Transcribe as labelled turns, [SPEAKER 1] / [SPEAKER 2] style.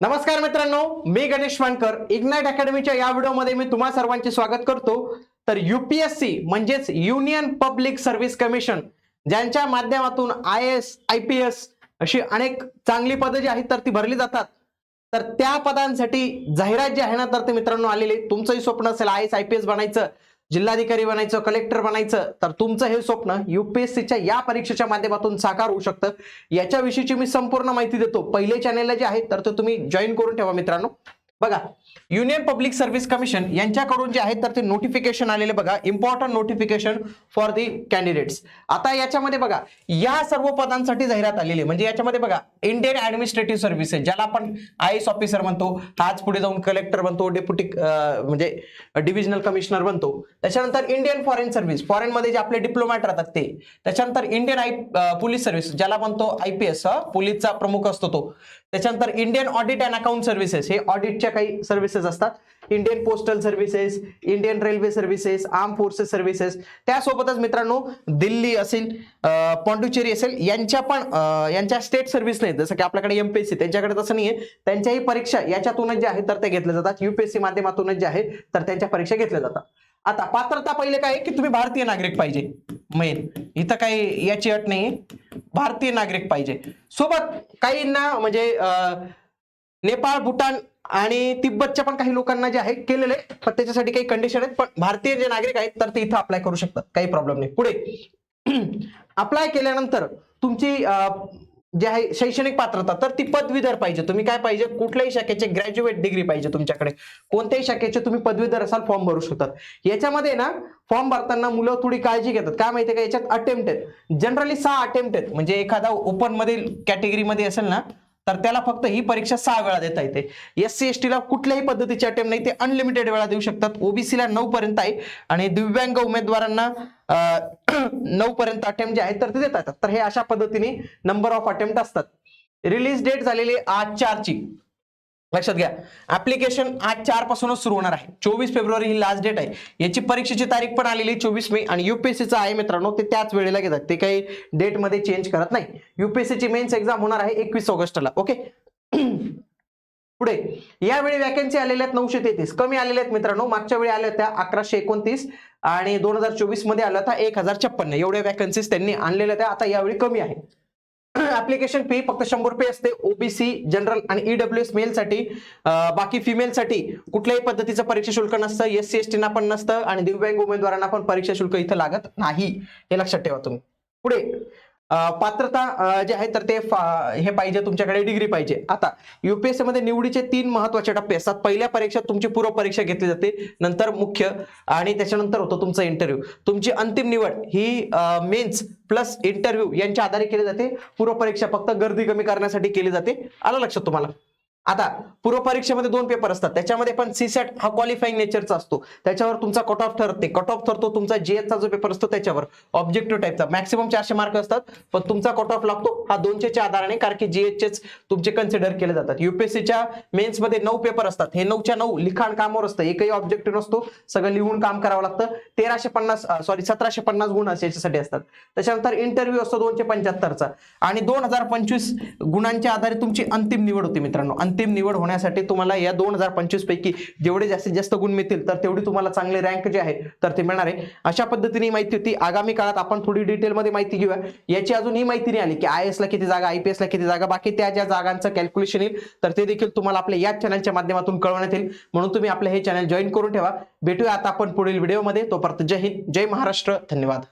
[SPEAKER 1] नमस्कार मित्रांनो, मी गणेश वानकर. इग्नाइट अकॅडमीच्या या व्हिडिओमध्ये मी तुम्हा सर्वांचे स्वागत करतो. तर यूपीएससी म्हणजेच युनियन पब्लिक सर्व्हिस कमिशन, ज्यांच्या माध्यमातून IAS IPS अशी अनेक चांगली पदं जी आहेत तर ती भरली जातात. तर त्या पदांसाठी जाहिरात जी आहे ना तर ते मित्रांनो आलेली. तुमचंही स्वप्न असेल IAS IPS बनायचं, जिल्हाधिकारी बनायचं, कलेक्टर बनायचं, तर तुमचं हे स्वप्न यूपीएससीच्या या परीक्षेच्या माध्यमातून साकार होऊ शकतं. याच्याविषयीची मी संपूर्ण माहिती देतो. पहिले चॅनेलला जे आहे तर ते तुम्ही जॉईन करून ठेवा मित्रांनो. बघा, युनियन पब्लिक सर्व्हिस कमिशन यांच्याकडून जे आहे तर ते नोटिफिकेशन आलेले बघा, important notification for the candidates. आता याच्यामध्ये बघा, या सर्व पदांसाठी जाहिरात आलेली. म्हणजे याच्यामध्ये बघा, इंडियन ऍडमिनिस्ट्रेटिव्ह सर्व्हिसेस, ज्याला आपण IAS ऑफिसर म्हणतो, हाच पुढे जाऊन कलेक्टर बनतो, डेप्युटी म्हणजे डिव्हिजनल कमिशनर बनतो. त्याच्यानंतर इंडियन फॉरेन सर्व्हिस, फॉरेन मध्ये जे आपले डिप्लोमॅट राहतात ते. त्याच्यानंतर इंडियन पोलीस सर्व्हिस, ज्याला म्हणतो IPS, पोलीसचा प्रमुख असतो तो. त्याच्यानंतर Indian audit and account services, हे ऑडिटच्या काही सर्व्हिसेस असतात. Indian postal services, Indian railway services, arm forces services. त्यासोबतच मित्रांनो दिल्ली असेल, पॉंडिचेरी असेल, यांच्या स्टेट सर्व्हिस नाही, जसं की आपल्याकडे MPSC, त्यांच्याकडे तसं नाहीये. त्यांच्याही परीक्षा याच्यातूनच जे आहे तर ते घेतल्या जातात. UPSC माध्यमातूनच जे आहे तर त्यांच्या परीक्षा घेतल्या जातात. आता पात्रता पहिले काय की तुम्ही भारतीय नागरिक पाहिजे. मेन इथं काही याची अट नाही, भारतीय नागरिक पाहिजे. सोबत काहींना म्हणजे नेपाळ, भूटान आणि तिब्बतच्या पण काही लोकांना जे आहे केलेले, पण त्याच्यासाठी काही कंडिशन आहेत. पण भारतीय जे नागरिक आहेत तर ते इथं अप्लाय करू शकतात, काही प्रॉब्लेम नाही. पुढे अप्लाय केल्यानंतर तुमची जे आहे शैक्षणिक पात्रता, तर ती पदवीधर पाहिजे. तुम्ही काय पाहिजे, कुठल्याही शाखेचे ग्रॅज्युएट डिग्री पाहिजे तुमच्याकडे. कोणत्याही शाखेचे तुम्ही पदवीधर असाल, फॉर्म भरू शकतात. याच्यामध्ये ना फॉर्म भरताना मुलं थोडी काळजी घेतात. काय माहितीये का, याच्यात अटेम्प्ट आहेत, जनरली 6 अटेम्प्ट आहेत. म्हणजे एखादा ओपन मधील कॅटेगरीमध्ये असेल ना तर त्याला फक्त ही परीक्षा 6 वेळा देता येते. SC ST ला कुठल्याही पद्धतीचे अटेम्प्ट नाही, ते अनलिमिटेड वेळा देऊ शकतात. OBC ला 9 पर्यंत आहे आणि दिव्यांग उमेदवारांना 9 पर्यंत अटेम्प्ट जे आहेत तर ते देता येतात. तर हे अशा पद्धतीने नंबर ऑफ अटेम्प्ट असतात. रिलीज डेट झालेली आज 4 ची, लक्षात घ्या. ऍप्लिकेशन आज 4 पासूनच सुरू होणार आहे. 24 फेब्रुवारी ही लास्ट डेट आहे. याची परीक्षेची तारीख पण आलेली 24 मे, आणि UPSCचा आहे मित्रांनो, ते त्याच वेळेला घेतात. ते काही डेट मध्ये चेंज करत नाही. UPSCची मेन्स एक्झाम होणार आहे 21 ऑगस्टला. ओके. पुढे यावेळी वॅकन्सी आलेल्या आहेत 933, कमी आलेल्या आहेत मित्रांनो. मागच्या वेळी आल्या होत्या 1129 आणि 2024 मध्ये आला होता 1056. एवढ्या वॅकन्सीज त्यांनी आणलेल्या त्या. आता यावेळी कमी आहे. ऍप्लिकेशन फी फक्त 100 रुपये असते. OBC, जनरल आणि EWS मेल साठी. बाकी फिमेल साठी कुठल्याही पद्धतीचं परीक्षा शुल्क नसतं. SC ST ना पण नसतं आणि दिव्यांग उमेदवारांना पण परीक्षा शुल्क इथं लागत नाही, हे लक्षात ठेवा तुम्ही. पुढे पात्रता जे आहे तर ते हे पाहिजे, तुमच्याकडे डिग्री पाहिजे. आता UPSC मध्ये निवडीचे 3 महत्वाचे टप्पे असतात. पहिल्या परीक्षेत तुमची पूर्व परीक्षा घेतली जाते, नंतर मुख्य, आणि त्याच्यानंतर होतो तुमचा इंटरव्ह्यू. तुमची अंतिम निवड ही मेन्स प्लस इंटरव्ह्यू यांच्या आधारे केली जाते. पूर्व परीक्षा फक्त गर्दी कमी करण्यासाठी केली जाते. आलं लक्षात तुम्हाला. आता पूर्व परीक्षेमध्ये 2 पेपर असतात. त्याच्यामध्ये पण CSAT हा क्वालिफाईंग नेचरचा असतो. त्याच्यावर तुमचा कट ऑफ ठरते. कट ऑफ ठरतो तुमचा GS चा जो पेपर असतो त्याच्यावर, ऑब्जेक्टिव्ह टाईपचा. मॅक्सिमम 400 मार्क असतात, पण तुमचा कट ऑफ लागतो हा 200च्या आधाराने, कारण की GS चेच तुमचे कन्सिडर केले जातात. UPSCच्या मेन्स मध्ये 9 पेपर असतात. हे 9च्या 9 लिखाण कामावर असतं. एकही ऑब्जेक्टिव्ह नसतो, सगळं लिहून काम करावं लागतं. 1750 गुण याच्यासाठी असतात. त्याच्यानंतर इंटरव्ह्यू असतो 275चा, आणि 2025 गुणांच्या आधारे तुमची अंतिम निवड होती मित्रांनो. अंतिम निवड होण्यासाठी तुम्हाला या 2025 पैकी जेवढे जास्तीत जास्त गुण मिळतील तर तेवढी तुम्हाला चांगले रँक जे आहे तर ते मिळणार आहे. अशा पद्धतीने माहिती होती. आगामी काळात आपण थोडी डिटेलमध्ये माहिती घेऊया. याची अजून ही माहिती नाही आली की IAS ला किती जागा, IPS ला किती जागा, बाकी त्या ज्या जागांचं कॅल्क्युलेशन येईल तर ते देखील तुम्हाला आपल्या या चॅनलच्या माध्यमातून कळवण्यात येईल. म्हणून तुम्ही आपलं हे चॅनल जॉईन करून ठेवा. भेटूया आता आपण पुढील व्हिडिओमध्ये. तोपर्यंत जय हिंद, जय महाराष्ट्र, धन्यवाद.